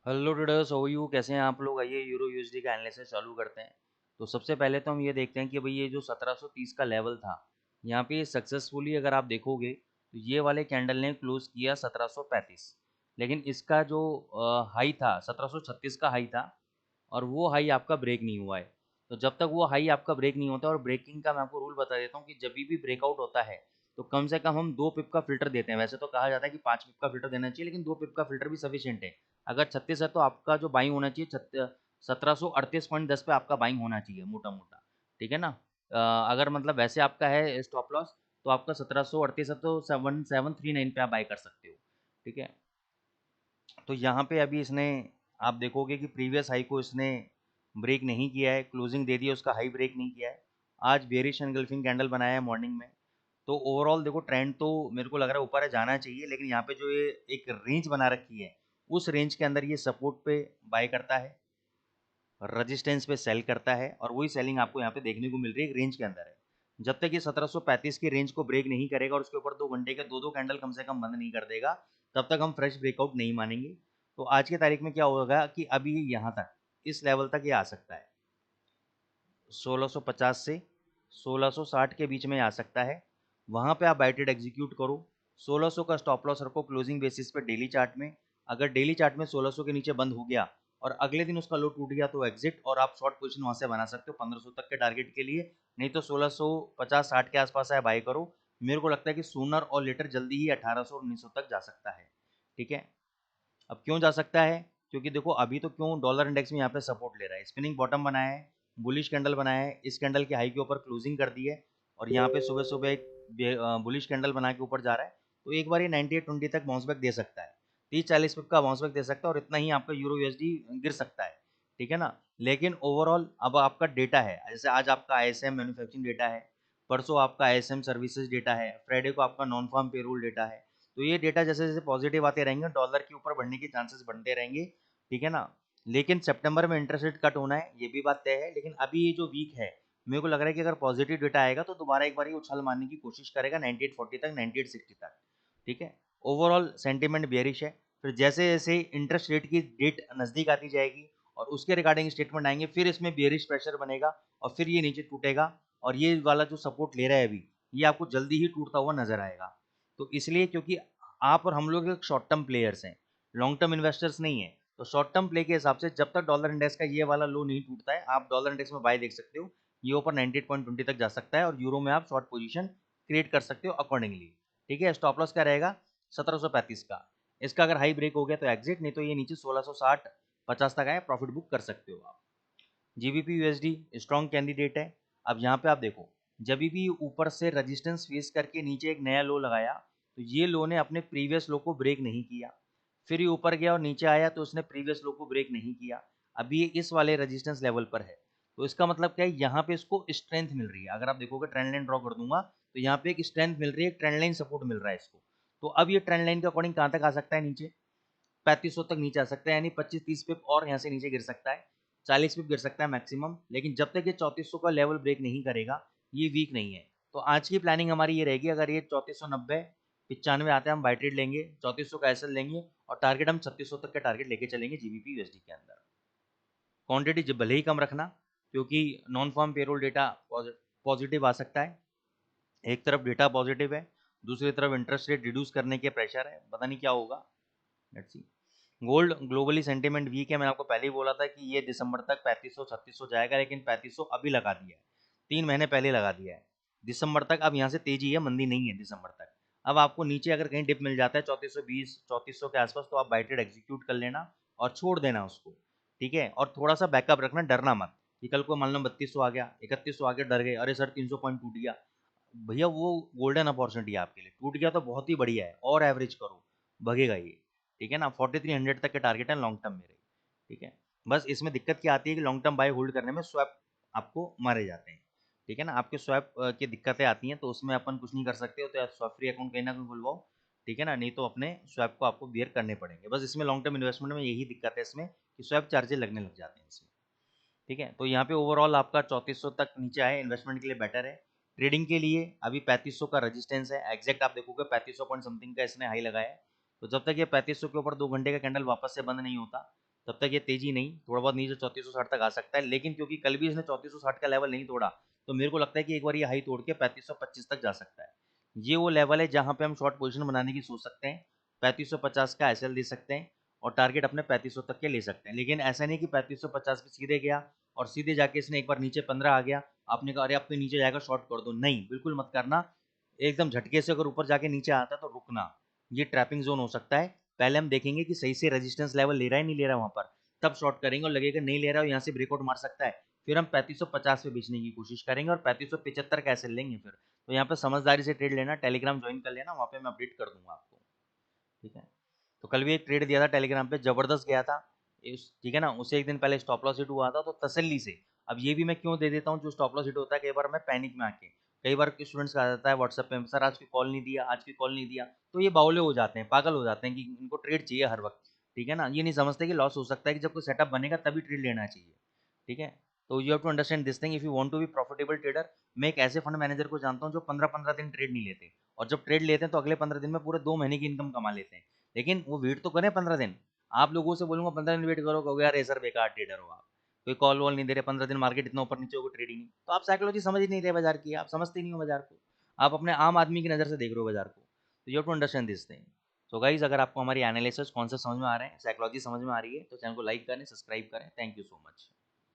Hello traders, how you? कैसे हैं आप लोग? आइए यूरो यूएसडी का एनालिसिस चालू करते हैं। तो सबसे पहले तो हम ये देखते हैं कि भाई ये जो 1730 का लेवल था, यहाँ पे सक्सेसफुली अगर आप देखोगे तो ये वाले कैंडल ने क्लोज किया 1735। लेकिन इसका जो हाई था 1736 का हाई था, और वो हाई आपका ब्रेक नहीं हुआ है। तो जब तक वो हाई आपका ब्रेक नहीं होता, और ब्रेकिंग का मैं आपको रूल बता देता हूँ कि जब भी ब्रेकआउट होता है तो कम से कम हम 2 पिप का फिल्टर देते हैं। वैसे तो कहा जाता है कि 5 पिप का फिल्टर देना चाहिए, लेकिन 2 पिप का फिल्टर भी सफिशियंट है। अगर 36 है तो आपका जो बाइंग होना चाहिए 1738.10 पे आपका बाइंग होना चाहिए मोटा मोटा। ठीक है ना? अगर मतलब वैसे आपका है स्टॉप लॉस, तो आपका 1738 है तो 7739 पे आप बाई कर सकते हो। ठीक है। तो यहाँ पे अभी इसने, आप देखोगे कि प्रीवियस हाई को इसने ब्रेक नहीं किया है, क्लोजिंग दे दी है, उसका हाई ब्रेक नहीं किया है। आज बेरिश एनगल्फिंग कैंडल बनाया है मॉर्निंग में। तो ओवरऑल देखो ट्रेंड तो मेरे को लग रहा है ऊपर है, जाना चाहिए, लेकिन यहाँ पे जो ये एक रेंज बना रखी है, उस रेंज के अंदर ये सपोर्ट पे बाय करता है, रेजिस्टेंस पे सेल करता है, और वही सेलिंग आपको यहाँ पे देखने को मिल रही है, रेंज के अंदर है। जब तक ये 1735 की रेंज को ब्रेक नहीं करेगा और उसके ऊपर 2 घंटे के दो कैंडल कम से कम बंद नहीं कर देगा, तब तक हम फ्रेश ब्रेकआउट नहीं मानेंगे। तो आज की तारीख में क्या होगा कि अभी यहाँ तक, इस लेवल तक ये आ सकता है, 1650 से 1660 के बीच में आ सकता है। वहाँ पे आप बाय ट्रेड एग्जीक्यूट करो। 1600 का स्टॉप लॉस रखो क्लोजिंग बेसिस पे डेली चार्ट में। अगर डेली चार्ट में 1600 के नीचे बंद हो गया और अगले दिन उसका लो टूट गया तो एग्जिट, और आप शॉर्ट पोजीशन वहाँ से बना सकते हो 1500 तक के टारगेट के लिए। नहीं तो 1650-60 के आसपास है, बाय करो। मेरे को लगता है कि सूनर और लेटर जल्दी ही 1800-1900 तक जा सकता है। ठीक है। अब क्यों जा सकता है? क्योंकि देखो अभी तो क्यों डॉलर इंडेक्स में यहाँ पे सपोर्ट ले रहा है, स्पिनिंग बॉटम बनाया है, बुलिश कैंडल बनाया है, इस कैंडल के हाई के ऊपर क्लोजिंग कर दी है, और यहाँ पे सुबह सुबह एक बुलिश कैंडल बना के ऊपर जा रहा है। तो एक बार ये 9820 तक बाउंस बैक दे सकता है, 30-40 पिप का बाउंस बैक दे सकता है, और इतना ही आपका यूरो यूएसडी गिर सकता है। ठीक है ना? लेकिन ओवरऑल अब आपका डेटा है, जैसे आज आपका आईएसएम मैन्युफैक्चरिंग डेटा है, परसों आपका आईएसएम सर्विसेज डेटा है, फ्राइडे को आपका नॉन फार्म पेरोल डेटा है। तो ये डेटा जैसे जैसे पॉजिटिव आते रहेंगे, डॉलर के ऊपर बढ़ने के चांसेस बढ़ते रहेंगे। ठीक है ना? लेकिन सितंबर में इंटरेस्ट रेट कट होना है, ये भी बात तय है। लेकिन अभी ये जो वीक है, मेरे को लग रहा है कि अगर पॉजिटिव डेटा आएगा तो दोबारा एक बार ये उछाल मारने की कोशिश करेगा 9840 तक, 9860 तक। ठीक है। ओवरऑल सेंटीमेंट बेयरिश है। फिर जैसे जैसे इंटरेस्ट रेट की डेट नजदीक आती जाएगी और उसके रिगार्डिंग स्टेटमेंट आएंगे, फिर इसमें बेयरिश प्रेशर बनेगा और फिर ये नीचे टूटेगा। और ये वाला जो सपोर्ट ले रहा है अभी, ये आपको जल्दी ही टूटता हुआ नजर आएगा। तो इसलिए, क्योंकि आप और हम लोग एक शॉर्ट टर्म प्लेयर्स हैं, लॉन्ग टर्म इन्वेस्टर्स नहीं है, तो शॉर्ट टर्म प्ले के हिसाब से जब तक डॉलर इंडेक्स का ये वाला लो नहीं टूटता है, आप डॉलर इंडेक्स में बाय देख सकते हो। ये ऊपर 98.20 तक जा सकता है, और यूरो में आप शॉर्ट पोजीशन क्रिएट कर सकते हो अकॉर्डिंगली। ठीक है। स्टॉप लॉस क्या रहेगा? 1735 का। इसका अगर हाई ब्रेक हो गया तो एग्जिट, नहीं तो ये नीचे 1660-50 तक आए, प्रॉफिट बुक कर सकते हो आप। जीबीपी यूएसडी स्ट्रॉन्ग कैंडिडेट है। अब यहाँ पे आप देखो, जब भी ऊपर से रेजिस्टेंस फेस करके नीचे एक नया लो लगाया, तो ये लो ने अपने प्रीवियस लो को ब्रेक नहीं किया। फिर ये ऊपर गया और नीचे आया तो उसने प्रीवियस लो को ब्रेक नहीं किया। अभी ये इस वाले रेजिस्टेंस लेवल पर है। तो इसका मतलब क्या है? यहाँ पे इसको स्ट्रेंथ मिल रही है। अगर आप देखोगे, ट्रेंड लाइन ड्रॉ कर दूंगा, तो यहाँ पे एक स्ट्रेंथ मिल रही है, ट्रेंड लाइन सपोर्ट मिल रहा है इसको। तो अब ये ट्रेंड लाइन के अकॉर्डिंग कहाँ तक आ सकता है? नीचे 3500 तक नीचे आ सकता है, यानी 25-30 पिप और यहाँ से नीचे गिर सकता है, 40 पिप गिर सकता है मैक्सिमम। लेकिन जब तक ये 3400 का लेवल ब्रेक नहीं करेगा, ये वीक नहीं है। तो आज की प्लानिंग हमारी ये रहेगी, अगर ये 3490-95 आते हैं, हम बाय ट्रेड लेंगे, 3400 का एसएल लेंगे, और टारगेट हम 3600 तक का टारगेट लेके चलेंगे जीबीपी यूएसडी के अंदर। क्वांटिटी भले ही कम रखना, क्योंकि non farm payroll data positive आ सकता है। एक तरफ डेटा पॉजिटिव है, दूसरी तरफ इंटरेस्ट रेट रिड्यूस करने के प्रेशर है, पता नहीं क्या होगा। Let's see. Gold globally sentiment weak है। मैंने आपको पहले ही बोला था कि ये दिसंबर तक 3500-3600 जाएगा, लेकिन 3500 अभी लगा दिया है, 3 महीने पहले लगा दिया है दिसंबर तक। अब यहाँ से तेजी है, मंदी नहीं है दिसंबर तक। अब आपको नीचे अगर कहीं डिप मिल जाता है 3420-3400 के आसपास, तो आप बाय ट्रेड एग्जीक्यूट कर लेना और छोड़ देना उसको। ठीक है। और थोड़ा सा बैकअप रखना, डरना मत कि कल को मान लो 3200 आ गया, 3100 आ गया, डर गए, अरे सर 300 पॉइंट टूट गया। भैया वो गोल्डन अपॉर्चुनिटी है आपके लिए, टूट गया तो बहुत ही बढ़िया है, और एवरेज करो, भगेगा ये। ठीक है ना? 4300 तक के टारगेट है लॉन्ग टर्म मेरे। ठीक है। बस इसमें दिक्कत क्या आती है कि लॉन्ग टर्म बाय होल्ड करने में स्वैप आपको मारे जाते हैं। ठीक है ना? आपके स्वैप की दिक्कतें आती हैं, तो उसमें अपन कुछ नहीं कर सकते हो, तो स्वैप फ्री अकाउंट कहीं ना कहीं खुलवाओ। ठीक है ना? नहीं तो अपने स्वैप को आपको बियर करने पड़ेंगे। बस इसमें लॉन्ग टर्म इन्वेस्टमेंट में यही दिक्कत है इसमें, कि स्वैप चार्जेस लगने लग जाते हैं इसमें। ठीक है। तो यहाँ पे ओवरऑल आपका 3400 तक नीचे आए, इन्वेस्टमेंट के लिए बेटर है। ट्रेडिंग के लिए अभी 3500 का रेजिस्टेंस है, एग्जैक्ट आप देखोगे 3500 पॉइंट समथिंग का इसने हाई लगाया है। तो जब तक ये 3500 के ऊपर 2 घंटे का कैंडल वापस से बंद नहीं होता, तब तक ये तेजी नहीं, थोड़ा बहुत नीचे 3460 तक आ सकता है, लेकिन क्योंकि कल भी इसने 3460 का लेवल नहीं तोड़ा, तो मेरे को लगता है कि एक बार ये हाई तोड़ के 3525 तक जा सकता है। ये वो लेवल है जहाँ पे हम शॉर्ट पोजीशन बनाने की सोच सकते हैं। 3550 का एसएल दे सकते हैं और टारगेट अपने 3500 तक के ले सकते हैं। लेकिन ऐसा नहीं कि 3550 पे सीधे गया और सीधे जाके इसने एक बार नीचे 15 आ गया, आपने कहा अरे अब तो नीचे जाएगा शॉर्ट कर दो, नहीं बिल्कुल मत करना। एकदम झटके से अगर ऊपर जाके नीचे आता है तो रुकना, ये ट्रैपिंग जोन हो सकता है। पहले हम देखेंगे कि सही से रेजिस्टेंस लेवल ले रहा है नहीं ले रहा है वहां पर, तब शॉर्ट करेंगे, और लगेगा नहीं ले रहा है यहाँ से ब्रेकआउट मार सकता है, फिर हम 3550 पे बेचने की कोशिश करेंगे और 3575 कैसे लेंगे फिर। तो यहाँ पे समझदारी से ट्रेड लेना, टेलीग्राम ज्वाइन कर लेना, वहाँ पे मैं अपडेट कर दूंगा आपको, ठीक है। तो कल भी एक ट्रेड दिया था टेलीग्राम पे, जबरदस्त गया था, ठीक है ना, उसे एक दिन पहले स्टॉप लॉस हिट हुआ था तो तसल्ली से। अब ये भी मैं क्यों दे देता हूँ, जो स्टॉप लॉस हिट होता है कई बार मैं पैनिक में आके, कई बार स्टूडेंट्स का आ जाता है व्हाट्सएप पे, सर आज की कॉल नहीं दिया, आज की कॉल नहीं दिया, तो ये बावले हो जाते हैं, पागल हो जाते हैं कि इनको ट्रेड चाहिए हर वक्त, ठीक है ना, ये नहीं समझते कि लॉस हो सकता है, कि जब कोई सेटअप बनेगा तभी ट्रेड लेना चाहिए, ठीक है। तो you have to understand this thing if you want to be profitable trader. मैं एक ऐसे फंड मैनेजर को जानता हूँ जो 15-15 दिन ट्रेड नहीं लेते, और जब ट्रेड लेते हैं तो अगले 15 दिन में पूरे 2 महीने की इनकम कमा लेते हैं। लेकिन वो वेट तो करें 15 दिन। आप लोगों से बोलूंगा 15 दिन वेट करो, कहोगे यार सर बेकार ट्रेडर हो आप, कोई कॉल वॉल नहीं दे रहे, 15 दिन मार्केट इतना ऊपर नीचे होगा ट्रेडिंग, तो आप साइकोलॉजी समझ ही नहीं रहे बाजार की, आप समझते नहीं हो बाजार को, आप अपने आम आदमी की नज़र से देख रहे हो बाजार को। तो you have to understand this thing. So guys, अगर आपको हमारी एनालिसिस कॉन्सेप्ट समझ में आ रहे हैं, साइकोलॉजी समझ में आ रही है, तो चैनल को लाइक करें, सब्सक्राइब करें। Thank you so much.